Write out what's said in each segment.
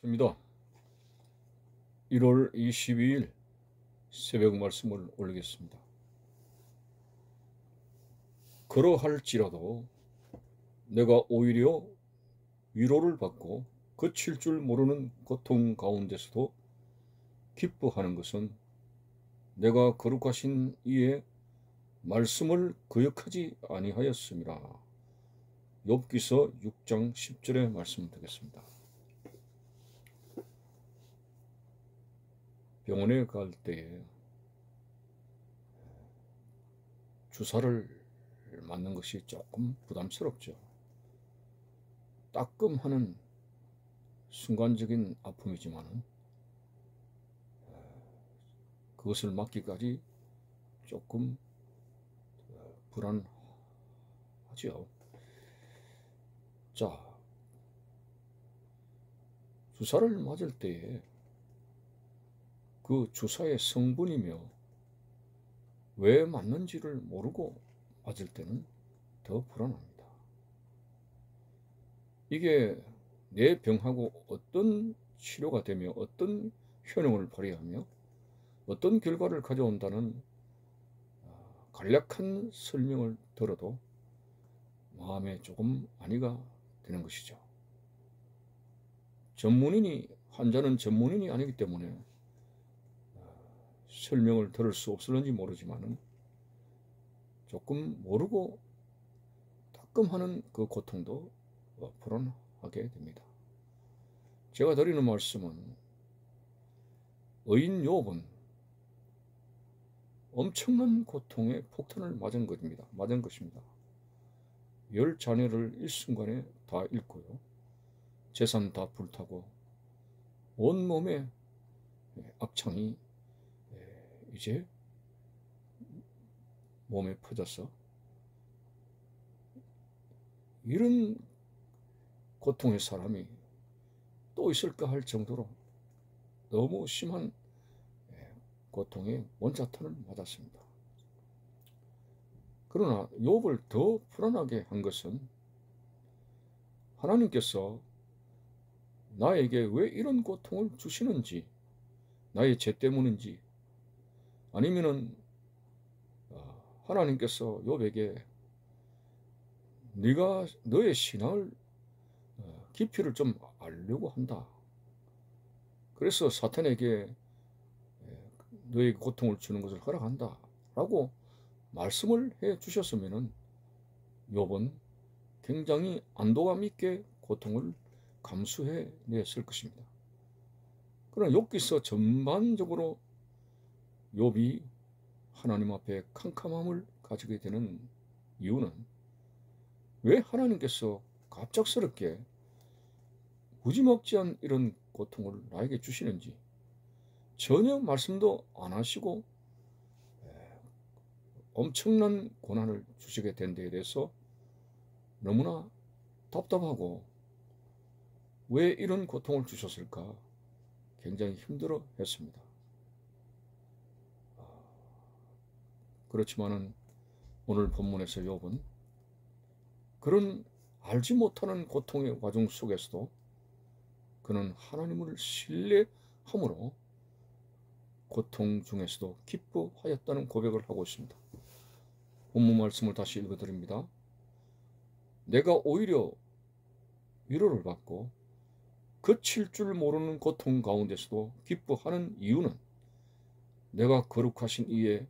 입니다. 1월 22일 새벽 말씀을 올리겠습니다. 그러할지라도 내가 오히려 위로를 받고 그칠 줄 모르는 고통 가운데서도 기뻐하는 것은 내가 거룩하신 이의 말씀을 거역하지 아니하였음이라. 욥기서 6장 10절의 말씀 드리겠습니다. 병원에 갈 때에 주사를 맞는 것이 조금 부담스럽죠. 따끔하는 순간적인 아픔이지만 그것을 맞기까지 조금 불안하죠. 자, 주사를 맞을 때에 그 주사의 성분이며 왜 맞는지를 모르고 맞을 때는 더 불안합니다. 이게 내 병하고 어떤 치료가 되며 어떤 효능을 발휘하며 어떤 결과를 가져온다는 간략한 설명을 들어도 마음에 조금 안위가 되는 것이죠. 환자는 전문인이 아니기 때문에 설명을 들을 수 없을는지 모르지만 조금 모르고 따끔하는 그 고통도 불안하게 됩니다. 제가 드리는 말씀은 의인 욥은 엄청난 고통의 폭탄을 맞은 것입니다. 10자녀를 일순간에 다 잃고요. 재산 다 불타고 온몸에 악창이 이제 몸에 퍼져서 이런 고통의 사람이 또 있을까 할 정도로 너무 심한 고통의 원자탄을 맞았습니다. 그러나 욥을 더 불안하게 한 것은 하나님께서 나에게 왜 이런 고통을 주시는지, 나의 죄 때문인지, 아니면은 하나님께서 욥에게 네가 너의 신앙을 깊이를 좀 알려고 한다. 그래서 사탄에게 너에게 고통을 주는 것을 허락한다. 라고 말씀을 해 주셨으면 욥은 굉장히 안도감 있게 고통을 감수해 냈을 것입니다. 그러나 욥기서 전반적으로 욥이 하나님 앞에 캄캄함을 가지게 되는 이유는 왜 하나님께서 갑작스럽게 무지막지한 이런 고통을 나에게 주시는지 전혀 말씀도 안 하시고 엄청난 고난을 주시게 된 데에 대해서 너무나 답답하고 왜 이런 고통을 주셨을까 굉장히 힘들어 했습니다. 그렇지만은 오늘 본문에서 욥은 그런 알지 못하는 고통의 과정 속에서도 그는 하나님을 신뢰함으로 고통 중에서도 기뻐하였다는 고백을 하고 있습니다. 본문 말씀을 다시 읽어드립니다. 내가 오히려 위로를 받고 그칠 줄 모르는 고통 가운데서도 기뻐하는 이유는 내가 거룩하신 이의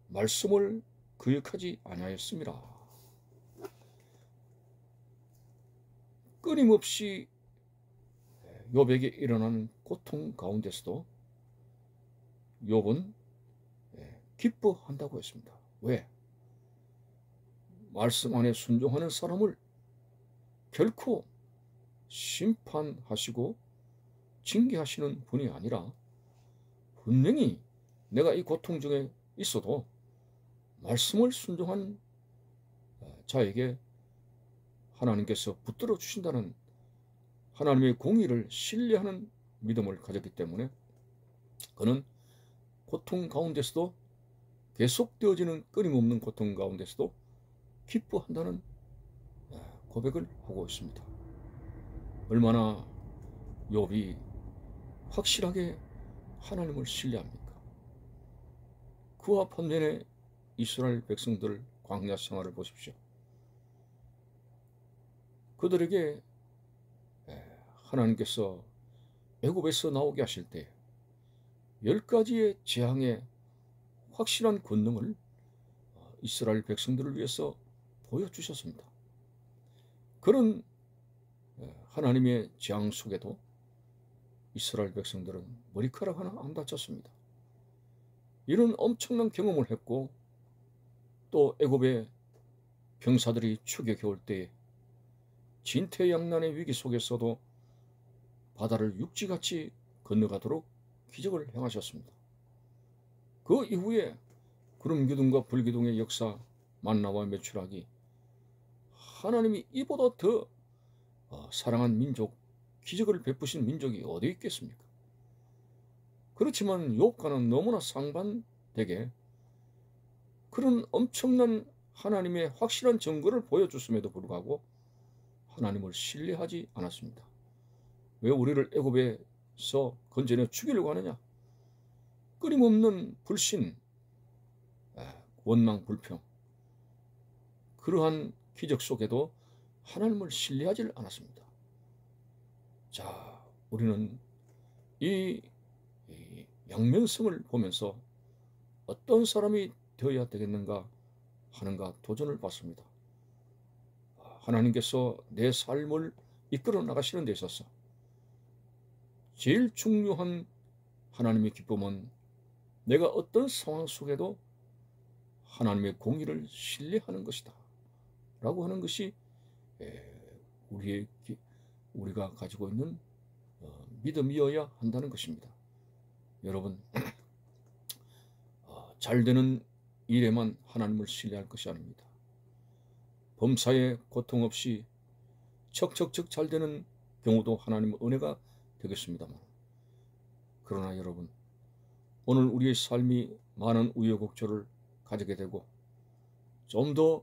말씀을 거역하지 아니하였음이라. 끊임없이 욥에게 일어나는 고통 가운데서도 욥은 기뻐한다고 했습니다. 왜? 말씀 안에 순종하는 사람을 결코 심판하시고 징계하시는 분이 아니라 분명히 내가 이 고통 중에 있어도 말씀을 순종한 자에게 하나님께서 붙들어 주신다는 하나님의 공의를 신뢰하는 믿음을 가졌기 때문에 그는 고통 가운데서도 계속되어지는 끊임없는 고통 가운데서도 기뻐한다는 고백을 하고 있습니다. 얼마나 욥이 확실하게 하나님을 신뢰합니까? 그와 반면에 이스라엘 백성들 광야 생활을 보십시오. 그들에게 하나님께서 애굽에서 나오게 하실 때 10가지의 재앙의 확실한 권능을 이스라엘 백성들을 위해서 보여주셨습니다. 그런 하나님의 재앙 속에도 이스라엘 백성들은 머리카락 하나 안 다쳤습니다. 이런 엄청난 경험을 했고, 또 애굽의 병사들이 추격해 올 때에 진퇴양난의 위기 속에서도 바다를 육지같이 건너가도록 기적을 행하셨습니다. 그 이후에 구름기둥과 불기둥의 역사, 만나와 메추라기, 하나님이 이보다 더 사랑한 민족, 기적을 베푸신 민족이 어디 있겠습니까? 그렇지만 욥과는 너무나 상반되게 그런 엄청난 하나님의 확실한 증거를 보여줬음에도 불구하고 하나님을 신뢰하지 않았습니다. 왜 우리를 애굽에서 건져내 죽이려고 하느냐? 끊임없는 불신, 원망, 불평, 그러한 기적 속에도 하나님을 신뢰하지 않았습니다. 자, 우리는 이 양면성을 보면서 어떤 사람이 되어야 되겠는가 하는가 도전을 받습니다. 하나님께서 내 삶을 이끌어 나가시는 데 있어서 제일 중요한 하나님의 기쁨은 내가 어떤 상황 속에도 하나님의 공의를 신뢰하는 것이다 라고 하는 것이 우리가 가지고 있는 믿음이어야 한다는 것입니다. 여러분, 잘 되는 일에만 하나님을 신뢰할 것이 아닙니다. 범사에 고통 없이 척척척 잘 되는 경우도 하나님의 은혜가 되겠습니다만, 그러나 여러분, 오늘 우리의 삶이 많은 우여곡절을 가지게 되고 좀 더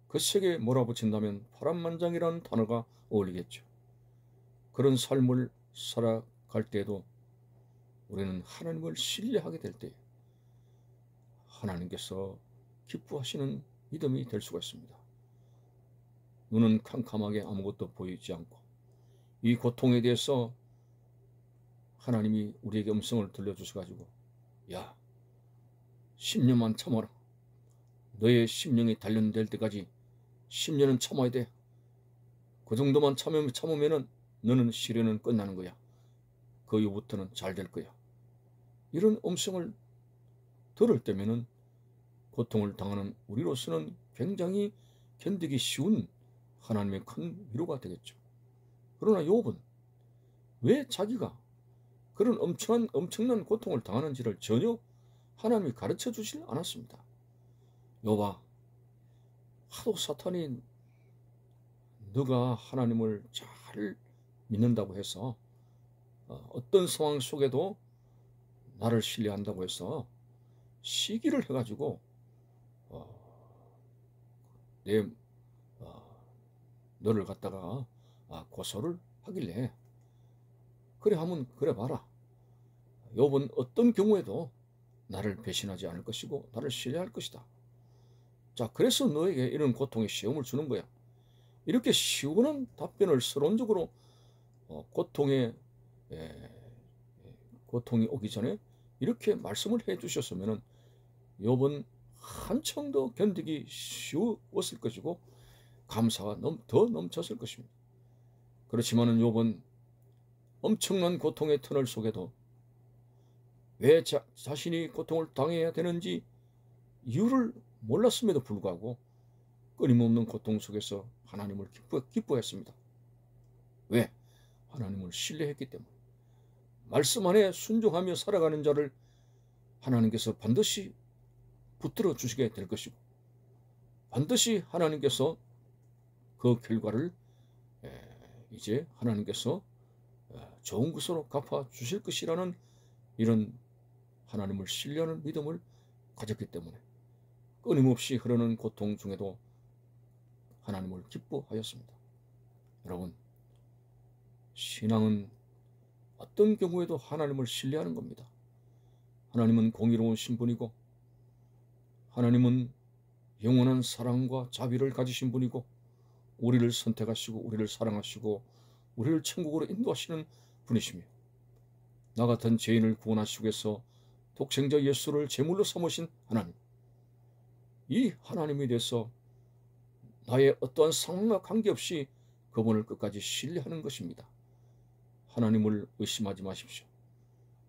거세게 몰아붙인다면 파란만장이라는 단어가 어울리겠죠. 그런 삶을 살아갈 때에도 우리는 하나님을 신뢰하게 될 때 하나님께서 기뻐하시는 믿음이 될 수가 있습니다. 눈은 캄캄하게 아무것도 보이지 않고 이 고통에 대해서 하나님이 우리에게 음성을 들려주셔가지고, 야, 10년만 참아라. 너의 심령이 단련될 때까지 10년은 참아야 돼. 그 정도만 참으면은 너는 시련은 끝나는 거야. 그 이후부터는 잘 될 거야. 이런 음성을 들을 때면은 고통을 당하는 우리로서는 굉장히 견디기 쉬운 하나님의 큰 위로가 되겠죠. 그러나 욥은 왜 자기가 그런 엄청난 고통을 당하는지를 전혀 하나님이 가르쳐 주질 않았습니다. 욥아, 하도 사탄이 너가 하나님을 잘 믿는다고 해서 어떤 상황 속에도 나를 신뢰한다고 해서 시기를 해가지고 너를 갖다가 고소를 하길래, 그래 하면 그래 봐라. 욥은 어떤 경우에도 나를 배신하지 않을 것이고 나를 신뢰할 것이다. 자, 그래서 너에게 이런 고통의 시험을 주는 거야. 이렇게 시원한 답변을 서론적으로 고통이 오기 전에 이렇게 말씀을 해 주셨으면 욥은 한층 더 견디기 쉬웠을 것이고 감사가 더 넘쳤을 것입니다. 그렇지만은 욥은 엄청난 고통의 터널 속에도 왜 자신이 고통을 당해야 되는지 이유를 몰랐음에도 불구하고 끊임없는 고통 속에서 하나님을 기뻐했습니다. 왜? 하나님을 신뢰했기 때문에. 말씀 안에 순종하며 살아가는 자를 하나님께서 반드시 붙들어 주시게 될 것이고 반드시 하나님께서 그 결과를 이제 하나님께서 좋은 것으로 갚아 주실 것이라는 이런 하나님을 신뢰하는 믿음을 가졌기 때문에 끊임없이 흐르는 고통 중에도 하나님을 기뻐하였습니다. 여러분, 신앙은 어떤 경우에도 하나님을 신뢰하는 겁니다. 하나님은 공의로우신 분이고 하나님은 영원한 사랑과 자비를 가지신 분이고 우리를 선택하시고 우리를 사랑하시고 우리를 천국으로 인도하시는 분이시며 나 같은 죄인을 구원하시기 위해서 독생자 예수를 제물로 삼으신 하나님, 이 하나님에 대해서 나의 어떠한 상황과 관계없이 그분을 끝까지 신뢰하는 것입니다. 하나님을 의심하지 마십시오.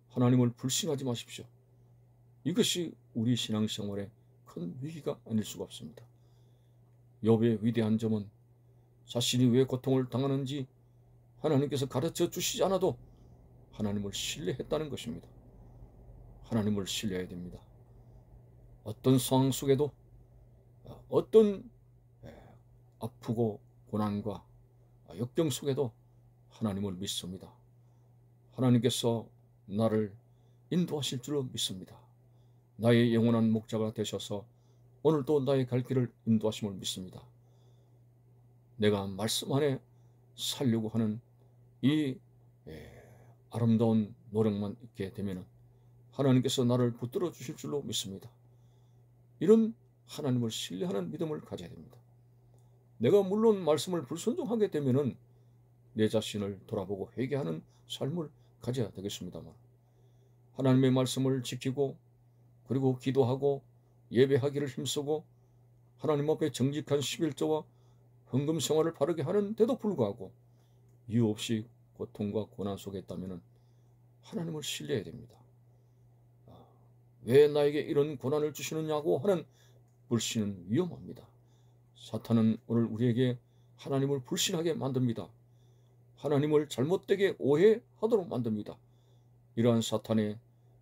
하나님을 불신하지 마십시오. 이것이 우리 신앙생활의 큰 위기가 아닐 수가 없습니다. 욥의 위대한 점은 자신이 왜 고통을 당하는지 하나님께서 가르쳐 주시지 않아도 하나님을 신뢰했다는 것입니다. 하나님을 신뢰해야 됩니다. 어떤 상황 속에도 어떤 아프고 고난과 역경 속에도 하나님을 믿습니다. 하나님께서 나를 인도하실 줄로 믿습니다. 나의 영원한 목자가 되셔서 오늘도 나의 갈 길을 인도하심을 믿습니다. 내가 말씀 안에 살려고 하는 이 아름다운 노력만 있게 되면 하나님께서 나를 붙들어 주실 줄로 믿습니다. 이런 하나님을 신뢰하는 믿음을 가져야 됩니다. 내가 물론 말씀을 불순종하게 되면 내 자신을 돌아보고 회개하는 삶을 가져야 되겠습니다만 하나님의 말씀을 지키고 그리고 기도하고 예배하기를 힘쓰고 하나님 앞에 정직한 11조와 헌금 생활을 바르게 하는데도 불구하고 이유 없이 고통과 고난 속에 있다면 하나님을 신뢰해야 됩니다. 왜 나에게 이런 고난을 주시느냐고 하는 불신은 위험합니다. 사탄은 오늘 우리에게 하나님을 불신하게 만듭니다. 하나님을 잘못되게 오해하도록 만듭니다. 이러한 사탄의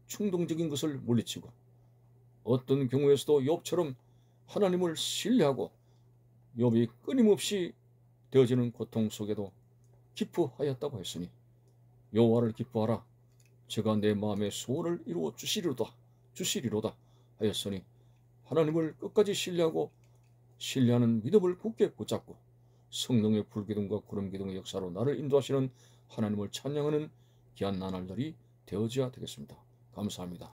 충동적인 것을 물리치고 어떤 경우에서도 욥처럼 하나님을 신뢰하고 욥이 끊임없이 되어지는 고통 속에도 기뻐하였다고 했으니 여호와를 기뻐하라. 제가 내 마음의 소원을 이루어 주시리로다 하였으니 하나님을 끝까지 신뢰하고 신뢰하는 믿음을 굳게 붙잡고 성령의 불기둥과 구름기둥의 역사로 나를 인도하시는 하나님을 찬양하는 귀한 나날들이 되어져야 되겠습니다. 감사합니다.